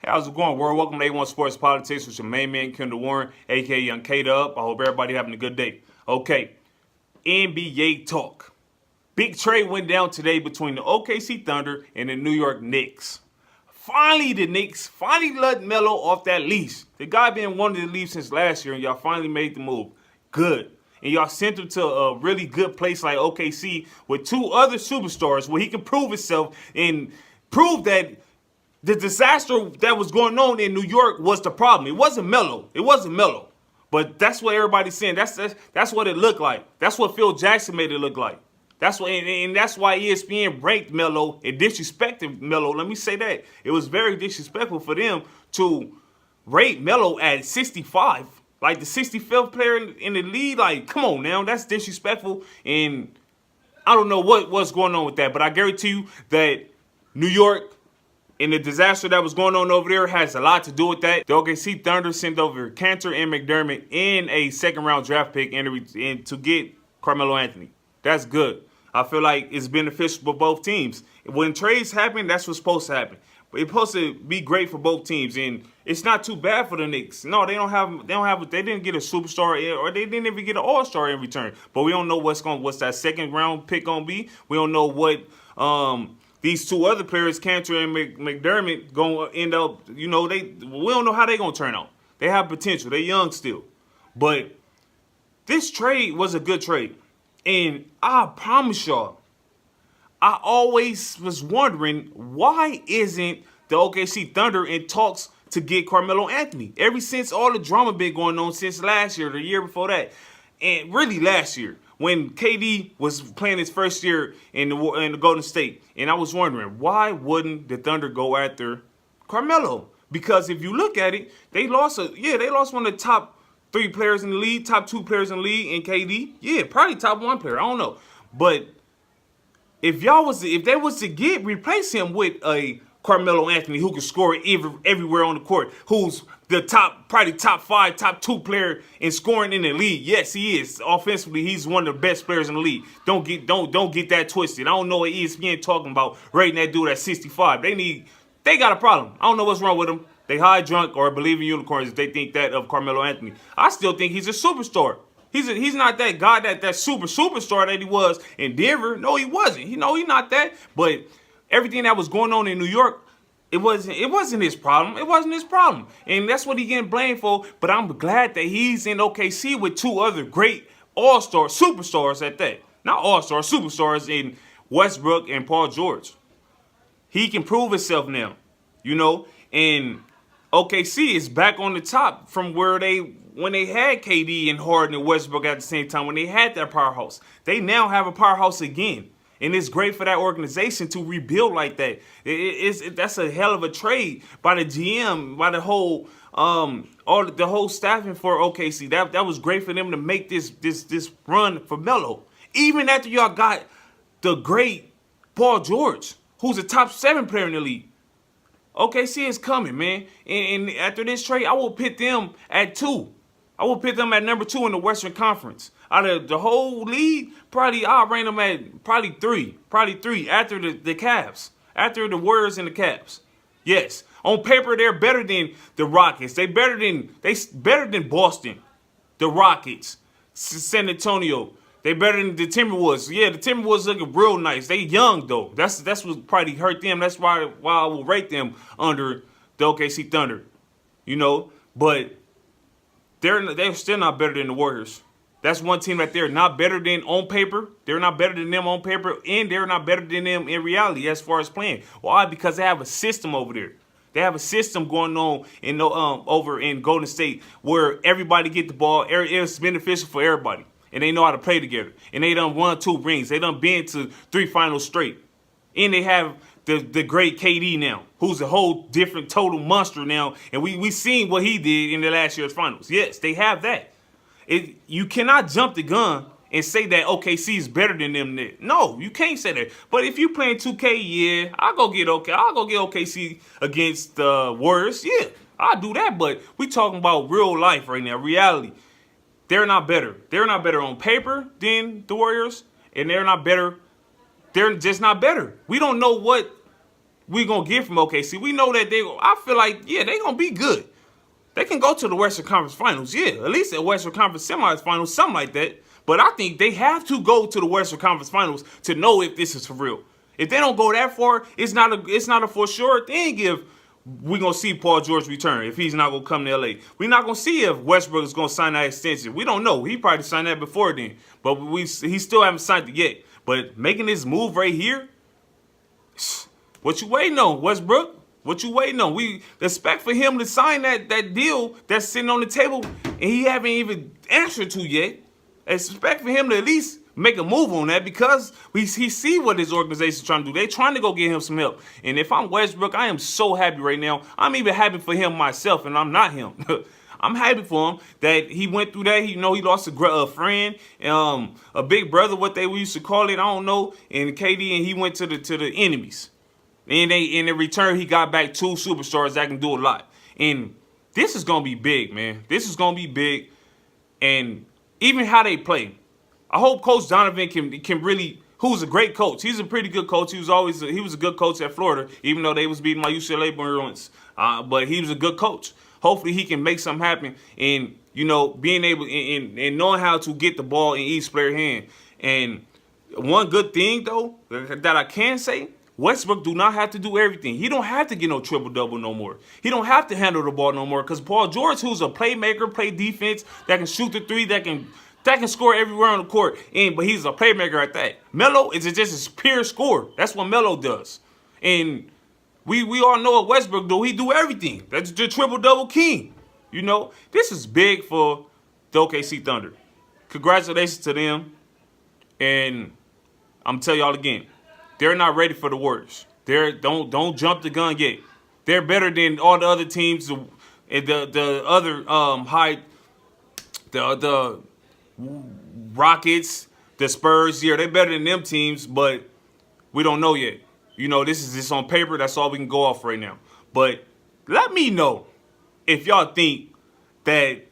Hey, how's it going, world? Welcome to A1 Sports Politics with your main man, Kendall Warren, aka Young K-Dub. I hope everybody having a good day. Okay, NBA Talk. Big trade went down today between the OKC Thunder and the New York Knicks. Finally, the Knicks finally let Melo off that leash. The guy been wanting to leave since last year, and y'all finally made the move. Good. And y'all sent him to a really good place like OKC with two other superstars where he can prove himself and prove that the disaster that was going on in New York was the problem. It wasn't Melo. It wasn't Melo. But that's what everybody's saying. That's what it looked like. That's what Phil Jackson made it look like. And that's why ESPN ranked Melo and disrespected Melo. Let me say that. It was very disrespectful for them to rate Melo at 65. Like the 65th player in the league. Like, come on now. That's disrespectful. And I don't know what's going on with that. But I guarantee you that New York and the disaster that was going on over there has a lot to do with that. The OKC Thunder sent over Cantor and McDermott and a second-round draft pick and to get Carmelo Anthony. That's good. I feel like it's beneficial for both teams. When trades happen, that's what's supposed to happen. But it's supposed to be great for both teams, and it's not too bad for the Knicks. No, they didn't get a superstar or they didn't even get an all-star in return. But we don't know what's that second-round pick gonna be. We don't know what these two other players, Cantor and McDermott, gonna end up. We don't know how they gonna turn out. They have potential. They're young still, but this trade was a good trade, and I promise y'all, I always was wondering why isn't the OKC Thunder in talks to get Carmelo Anthony? Ever since all the drama been going on since last year, the year before that, and really last year, when KD was playing his first year in the Golden State. And I was wondering, why wouldn't the Thunder go after Carmelo? Because if you look at it, they lost one of the top 3 players in the league, top 2 players in the league in KD. Yeah, probably top 1 player. I don't know. But if they was to replace him with a Carmelo Anthony who can score everywhere on the court, who's the probably top 5, top 2 player in scoring in the league. Yes, he is. Offensively, he's one of the best players in the league. Don't get that twisted. I don't know what ESPN talking about rating that dude at 65. They got a problem. I don't know what's wrong with them. They high drunk or believe in unicorns if they think that of Carmelo Anthony. I still think he's a superstar. He's not that guy that superstar that he was in Denver. No, he wasn't. He's not that. But everything that was going on in New York, it wasn't his problem. It wasn't his problem. And that's what he getting blamed for. But I'm glad that he's in OKC with 2 other great all-star superstars at that. Not all-star, superstars in Westbrook and Paul George. He can prove himself now, and OKC is back on the top from when they had KD and Harden and Westbrook at the same time, when they had that powerhouse. They now have a powerhouse again. And it's great for that organization to rebuild like that. That's a hell of a trade by the GM, by the whole the whole staffing for OKC. That was great for them to make this run for Melo. Even after y'all got the great Paul George, who's a top 7 player in the league. OKC is coming, man. And after this trade, I will pit them at 2. I will pit them at number 2 in the Western Conference. Out of the whole league, probably I'll rank them at probably 3. Probably 3 after the Cavs. After the Warriors and the Cavs. Yes. On paper, they're better than the Rockets. They better than Boston. The Rockets. San Antonio. They better than the Timberwolves. Yeah, the Timberwolves looking real nice. They young though. That's what probably hurt them. That's why I will rate them under the OKC Thunder. But they're still not better than the Warriors. That's one team that they're not better than on paper. They're not better than them on paper, and they're not better than them in reality as far as playing. Why? Because they have a system over there. They have a system going on over in Golden State where everybody get the ball. It's beneficial for everybody, and they know how to play together. And they done won 2 rings. They done been to 3 finals straight, and they have the great KD now, who's a whole different total monster now. And we seen what he did in the last year's finals. Yes, they have that. You cannot jump the gun and say that OKC is better than them. No, you can't say that. But if you playing 2K, yeah, I'll go get OKC against the Warriors. Yeah, I'll do that. But we talking about real life right now, reality. They're not better. They're not better on paper than the Warriors, and they're not better. They're just not better. We don't know what we gonna get from OKC. We know that I feel like, yeah, they gonna be good. They can go to the Western Conference Finals, yeah, at least at Western Conference Semifinals, something like that. But I think they have to go to the Western Conference Finals to know if this is for real. If they don't go that far, it's not a for sure thing if we're going to see Paul George return, if he's not going to come to LA. We're not going to see if Westbrook is going to sign that extension. We don't know. He probably signed that before then. But he still haven't signed it yet. But making this move right here, what you waiting on, Westbrook? What you waiting on? We expect for him to sign that deal that's sitting on the table and he haven't even answered to yet. Expect for him to at least make a move on that because he see what his organization's trying to do. They're trying to go get him some help. And if I'm Westbrook, I am so happy right now. I'm even happy for him myself, and I'm not him. I'm happy for him that he went through that. He lost a friend, a big brother, what they used to call it. I don't know. And KD, and he went to the enemies. And in return, he got back 2 superstars that can do a lot. And this is gonna be big, man. This is gonna be big. And even how they play, I hope Coach Donovan can really, who's a great coach. He's a pretty good coach. He was a good coach at Florida, even though they was beating my UCLA Bruins. But he was a good coach. Hopefully he can make something happen and, being able and knowing how to get the ball in each player's hand. And one good thing, though, that I can say, Westbrook do not have to do everything. He don't have to get no triple-double no more. He don't have to handle the ball no more because Paul George, who's a playmaker, play defense, that can shoot the three, that can score everywhere on the court, but he's a playmaker at that. Melo is just a pure scorer. That's what Melo does. And we all know what Westbrook do. He do everything. That's the triple-double king. This is big for the OKC Thunder. Congratulations to them. And I'm telling y'all again, they're not ready for the Warriors. Don't jump the gun yet. They're better than all the other teams, the other the Rockets, the Spurs. Yeah, they're better than them teams, but we don't know yet. This is just on paper. That's all we can go off right now. But let me know if y'all think that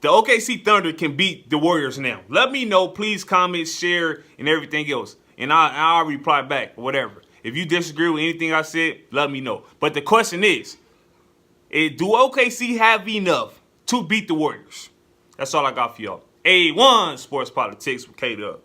the OKC Thunder can beat the Warriors now. Let me know. Please comment, share, and everything else. And I'll reply back, whatever. If you disagree with anything I said, let me know. But the question is, do OKC have enough to beat the Warriors? That's all I got for y'all. A1 Sports Politics with K-Dub.